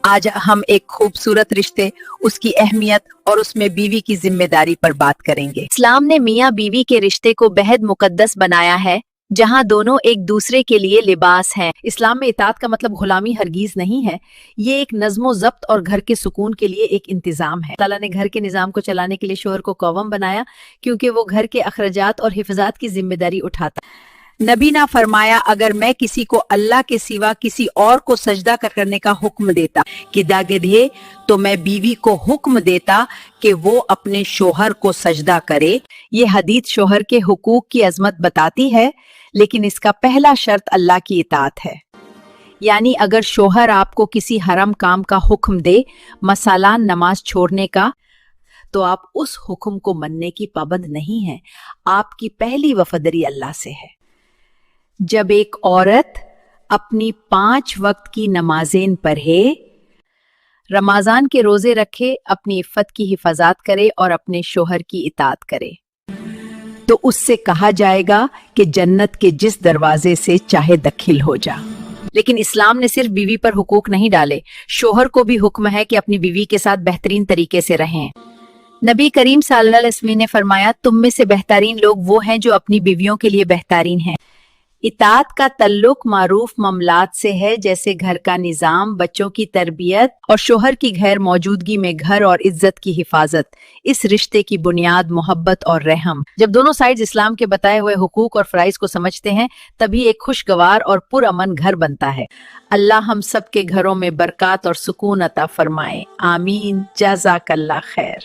آج ہم ایک خوبصورت رشتے، اس کی اہمیت اور اس میں بیوی کی ذمہ داری پر بات کریں گے۔ اسلام نے میاں بیوی کے رشتے کو بہت مقدس بنایا ہے، جہاں دونوں ایک دوسرے کے لیے لباس ہیں۔ اسلام میں اطاعت کا مطلب غلامی ہرگیز نہیں ہے، یہ ایک نظم و ضبط اور گھر کے سکون کے لیے ایک انتظام ہے۔ اللہ نے گھر کے نظام کو چلانے کے لیے شوہر کو قوام بنایا، کیونکہ وہ گھر کے اخراجات اور حفاظت کی ذمہ داری اٹھاتا ہے۔ نبی نے فرمایا، اگر میں کسی کو اللہ کے سوا کسی اور کو سجدہ کرنے کا حکم دیتا کہ داگدھے، تو میں بیوی کو حکم دیتا کہ وہ اپنے شوہر کو سجدہ کرے۔ یہ حدیث شوہر کے حقوق کی عظمت بتاتی ہے، لیکن اس کا پہلا شرط اللہ کی اطاعت ہے۔ یعنی اگر شوہر آپ کو کسی حرام کام کا حکم دے، مثلاً نماز چھوڑنے کا، تو آپ اس حکم کو مننے کی پابند نہیں ہیں۔ آپ کی پہلی وفاداری اللہ سے ہے۔ جب ایک عورت اپنی 5 وقت کی نمازیں پڑھے، رمضان کے روزے رکھے، اپنی عفت کی حفاظت کرے اور اپنے شوہر کی اطاعت کرے، تو اس سے کہا جائے گا کہ جنت کے جس دروازے سے چاہے داخل ہو جا۔ لیکن اسلام نے صرف بیوی پر حقوق نہیں ڈالے، شوہر کو بھی حکم ہے کہ اپنی بیوی کے ساتھ بہترین طریقے سے رہیں۔ نبی کریم صلی اللہ علیہ وسلم نے فرمایا، تم میں سے بہترین لوگ وہ ہیں جو اپنی بیویوں کے لیے بہترین ہیں۔ اطاعت کا تعلق معروف معاملات سے ہے، جیسے گھر کا نظام، بچوں کی تربیت اور شوہر کی غیر موجودگی میں گھر اور عزت کی حفاظت۔ اس رشتے کی بنیاد محبت اور رحم۔ جب دونوں سائڈز اسلام کے بتائے ہوئے حقوق اور فرائض کو سمجھتے ہیں، تبھی ایک خوشگوار اور پرامن گھر بنتا ہے۔ اللہ ہم سب کے گھروں میں برکات اور سکون عطا فرمائے، آمین۔ جزاک اللہ خیر۔